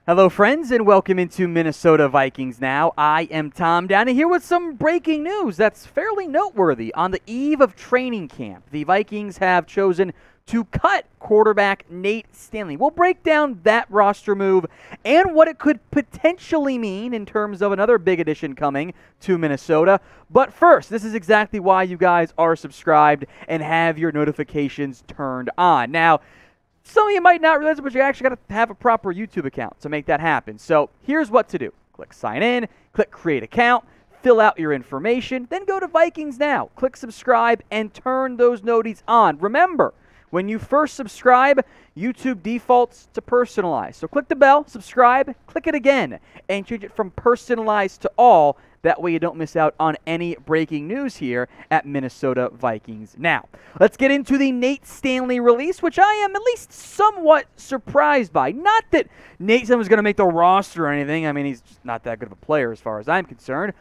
Hello, friends, and welcome into Minnesota Vikings Now. I am Tom Downey here with some breaking news that's fairly noteworthy. On the eve of training camp, the Vikings have chosen to cut quarterback Nate Stanley. We'll break down that roster move and what it could potentially mean in terms of another big addition coming to Minnesota. But first, this is exactly why you guys are subscribed and have your notifications turned on. Now, some of you might not realize it, but you actually got to have a proper YouTube account to make that happen. So here's what to do. Click sign in, click create account, fill out your information, then go to Vikings Now. Click subscribe and turn those noties on. Remember, when you first subscribe, YouTube defaults to personalized. So click the bell, subscribe, click it again, and change it from personalized to all. That way you don't miss out on any breaking news here at Minnesota Vikings Now. Let's get into the Nate Stanley release, which I am at least somewhat surprised by. Not that Nate Stanley was going to make the roster or anything. I mean, he's just not that good of a player as far as I'm concerned.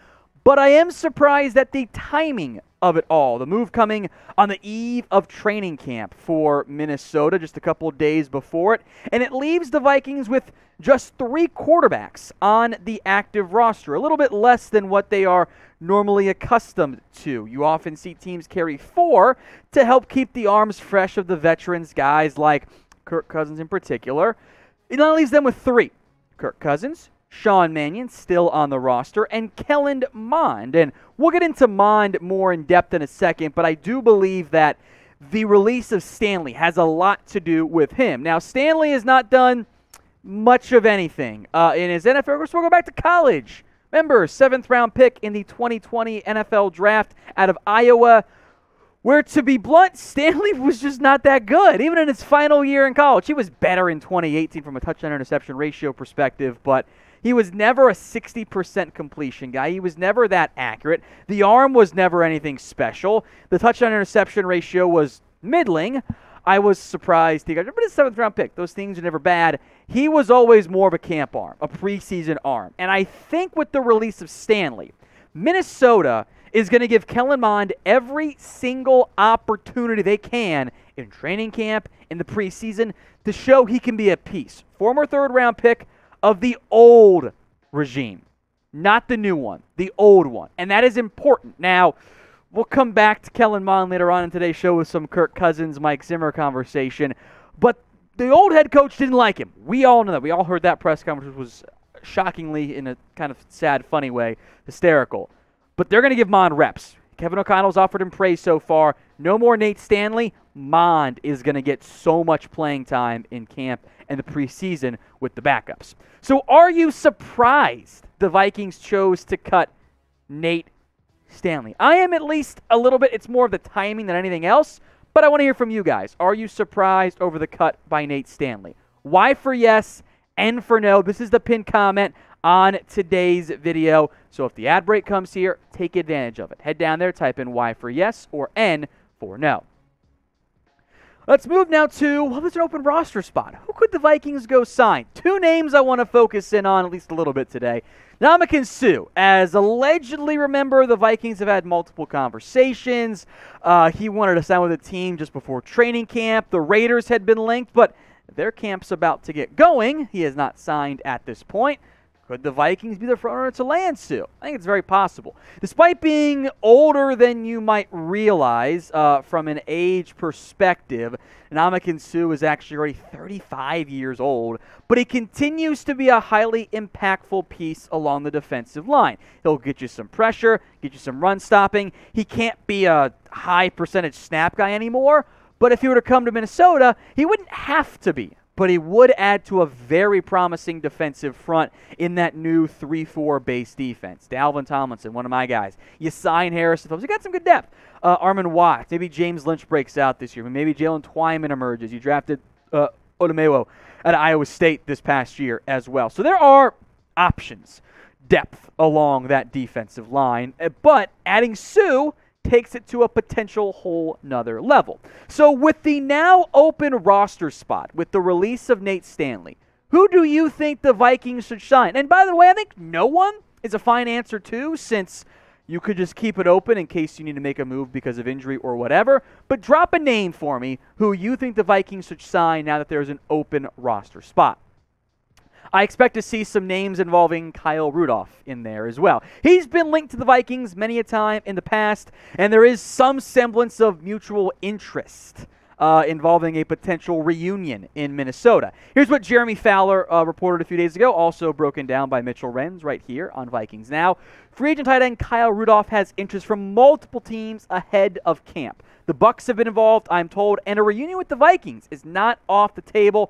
But I am surprised at the timing of it all. The move coming on the eve of training camp for Minnesota, just a couple of days before it. And it leaves the Vikings with just 3 quarterbacks on the active roster, a little bit less than what they are normally accustomed to. You often see teams carry 4 to help keep the arms fresh of the veterans, guys like Kirk Cousins in particular. It now leaves them with 3. Kirk Cousins, Sean Mannion still on the roster, and Kellen Mond. And we'll get into Mond more in depth in a second, but I do believe that the release of Stanley has a lot to do with him. Now, Stanley has not done much of anything in his NFL career. So we'll go back to college. Remember, 7th-round pick in the 2020 NFL Draft out of Iowa, where, to be blunt, Stanley was just not that good. Even in his final year in college, he was better in 2018 from a touchdown-interception ratio perspective, but he was never a 60% completion guy. He was never that accurate. The arm was never anything special. The touchdown-interception ratio was middling. I was surprised he got, but it's a 7th-round pick. Those things are never bad. He was always more of a camp arm, a preseason arm. And I think with the release of Stanley, Minnesota is going to give Kellen Mond every single opportunity they can in training camp, in the preseason, to show he can be a piece. Former 3rd-round pick of the old regime, not the new one, the old one. And that is important. Now, we'll come back to Kellen Mond later on in today's show with some Kirk Cousins, Mike Zimmer conversation. But the old head coach didn't like him. We all know that. We all heard that press conference was shockingly, in a kind of sad, funny way, hysterical. But they're going to give Mond reps. Kevin O'Connell's offered him praise so far. No more Nate Stanley. Mond is going to get so much playing time in camp and the preseason with the backups. So are you surprised the Vikings chose to cut Nate Stanley? I am at least a little bit. It's more of the timing than anything else, but I want to hear from you guys. Are you surprised over the cut by Nate Stanley? Y for yes, N for no. This is the pinned comment on today's video. So if the ad break comes here, take advantage of it. Head down there, type in Y for yes or N for no. Let's move now to, well, there's an open roster spot. Who could the Vikings go sign? 2 names I want to focus in on at least a little bit today. Ndamukong Suh, as allegedly, remember, the Vikings have had multiple conversations. He wanted to sign with the team just before training camp. The Raiders had been linked, but their camp's about to get going. He has not signed at this point. Could the Vikings be the frontrunner to land Suh? I think it's very possible. Despite being older than you might realize from an age perspective, Ndamukong Suh is actually already 35 years old, but he continues to be a highly impactful piece along the defensive line. He'll get you some pressure, get you some run stopping. He can't be a high percentage snap guy anymore, but if he were to come to Minnesota, he wouldn't have to be. But he would add to a very promising defensive front in that new 3-4 base defense. Dalvin Tomlinson, one of my guys. You sign Harrison Phillips. You got some good depth. Armon Watts. Maybe James Lynch breaks out this year. Maybe Jalen Twyman emerges. You drafted Odomewo at Iowa State this past year as well. So there are options, depth along that defensive line. But adding Suh takes it to a potential whole nother level. So with the now open roster spot, with the release of Nate Stanley, who do you think the Vikings should sign? And by the way, I think no one is a fine answer too, since you could just keep it open in case you need to make a move because of injury or whatever. But drop a name for me who you think the Vikings should sign now that there's an open roster spot. I expect to see some names involving Kyle Rudolph in there as well. He's been linked to the Vikings many a time in the past, and there is some semblance of mutual interest involving a potential reunion in Minnesota. Here's what Jeremy Fowler reported a few days ago, also broken down by Mitchell Renz right here on Vikings Now. Free agent tight end Kyle Rudolph has interest from multiple teams ahead of camp. The Bucs have been involved, I'm told, and a reunion with the Vikings is not off the table.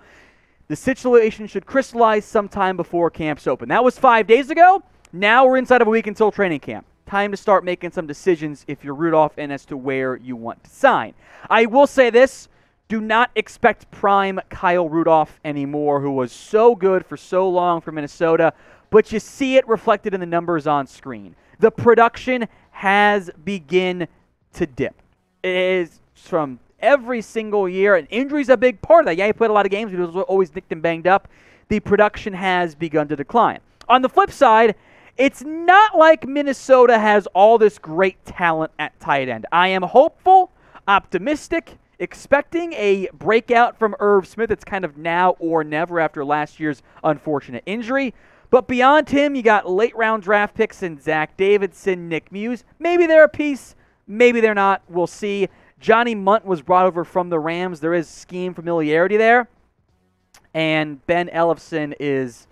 The situation should crystallize sometime before camps open. That was 5 days ago. Now we're inside of a week until training camp. Time to start making some decisions if you're Rudolph and as to where you want to sign. I will say this. Do not expect prime Kyle Rudolph anymore, who was so good for so long for Minnesota, but you see it reflected in the numbers on screen. The production has begun to dip. It is from every single year, and injury's a big part of that. Yeah, he played a lot of games, but he was always nicked and banged up. The production has begun to decline. On the flip side, it's not like Minnesota has all this great talent at tight end. I am hopeful, optimistic, expecting a breakout from Irv Smith. It's kind of now or never after last year's unfortunate injury. But beyond him, you got late-round draft picks in Zach Davidson, Nick Muse. Maybe they're a piece, maybe they're not. We'll see. Johnny Munt was brought over from the Rams. There is scheme familiarity there. And Ben Ellefson is,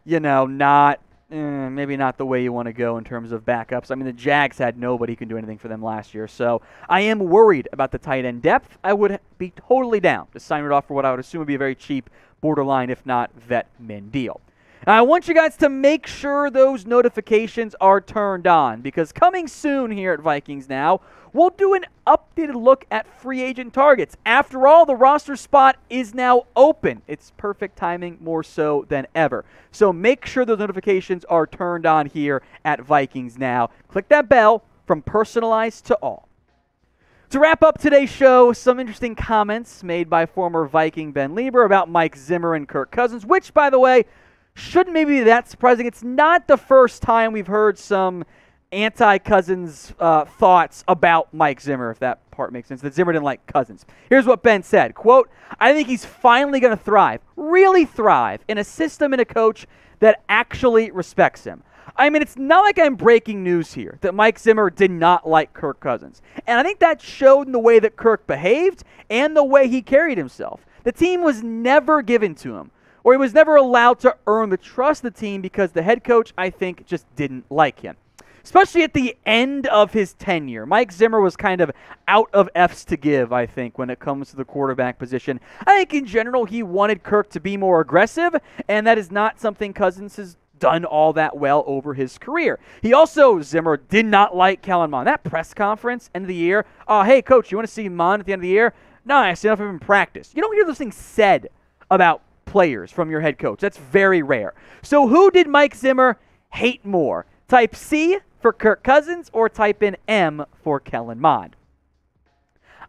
not maybe not the way you want to go in terms of backups. I mean, the Jags had nobody who can do anything for them last year. So I am worried about the tight end depth. I would be totally down to sign it off for what I would assume would be a very cheap, borderline, if not vet min deal. I want you guys to make sure those notifications are turned on, because coming soon here at Vikings Now, we'll do an updated look at free agent targets. After all, the roster spot is now open. It's perfect timing, more so than ever. So make sure those notifications are turned on here at Vikings Now. Click that bell from personalized to all. To wrap up today's show, some interesting comments made by former Viking Ben Lieber about Mike Zimmer and Kirk Cousins, which, by the way, shouldn't maybe be that surprising. It's not the first time we've heard some anti-Cousins thoughts about Mike Zimmer, if that part makes sense, that Zimmer didn't like Cousins. Here's what Ben said, quote, "I think he's finally going to thrive, really thrive, in a system and a coach that actually respects him. I mean, it's not like I'm breaking news here that Mike Zimmer did not like Kirk Cousins. And I think that showed in the way that Kirk behaved and the way he carried himself. The team was never given to him, or he was never allowed to earn the trust of the team because the head coach, I think, just didn't like him. Especially at the end of his tenure. Mike Zimmer was kind of out of F's to give, I think, when it comes to the quarterback position. I think in general he wanted Kirk to be more aggressive, and that is not something Cousins has done all that well over his career. He also, Zimmer, did not like Kellen Mond. That press conference, end of the year, hey, coach, you want to see Mond at the end of the year? No, I see enough of him in practice. You don't hear those things said about players from your head coach. That's very rare. So who did Mike Zimmer hate more? Type C for Kirk Cousins or type in M for Kellen Mond?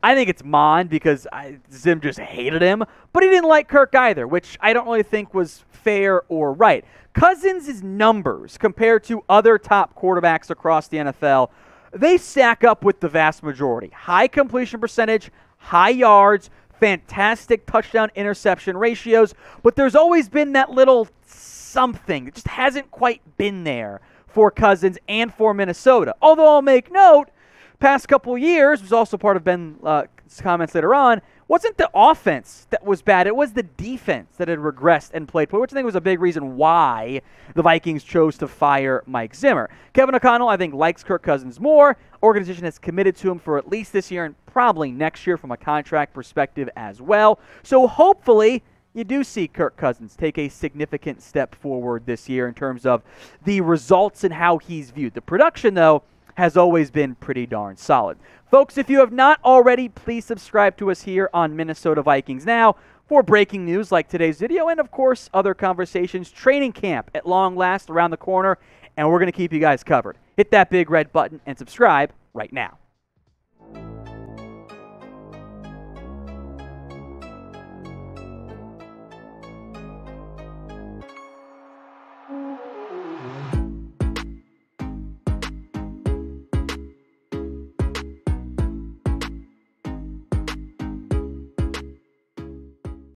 I think it's Mond because Zim just hated him, but he didn't like Kirk either, which I don't really think was fair or right. Cousins' numbers compared to other top quarterbacks across the NFL, they stack up with the vast majority. High completion percentage, high yards, fantastic touchdown-interception ratios, but there's always been that little something that just hasn't quite been there for Cousins and for Minnesota. Although I'll make note, past couple years, was also part of Ben's comments later on, wasn't the offense that was bad. It was the defense that had regressed and played poorly, which I think was a big reason why the Vikings chose to fire Mike Zimmer. Kevin O'Connell, I think, likes Kirk Cousins more. Organization has committed to him for at least this year and probably next year from a contract perspective as well. So hopefully you do see Kirk Cousins take a significant step forward this year in terms of the results and how he's viewed. The production, though, has always been pretty darn solid. Folks, if you have not already, please subscribe to us here on Minnesota Vikings Now for breaking news like today's video and, of course, other conversations. Training camp at long last around the corner, and we're going to keep you guys covered. Hit that big red button and subscribe right now.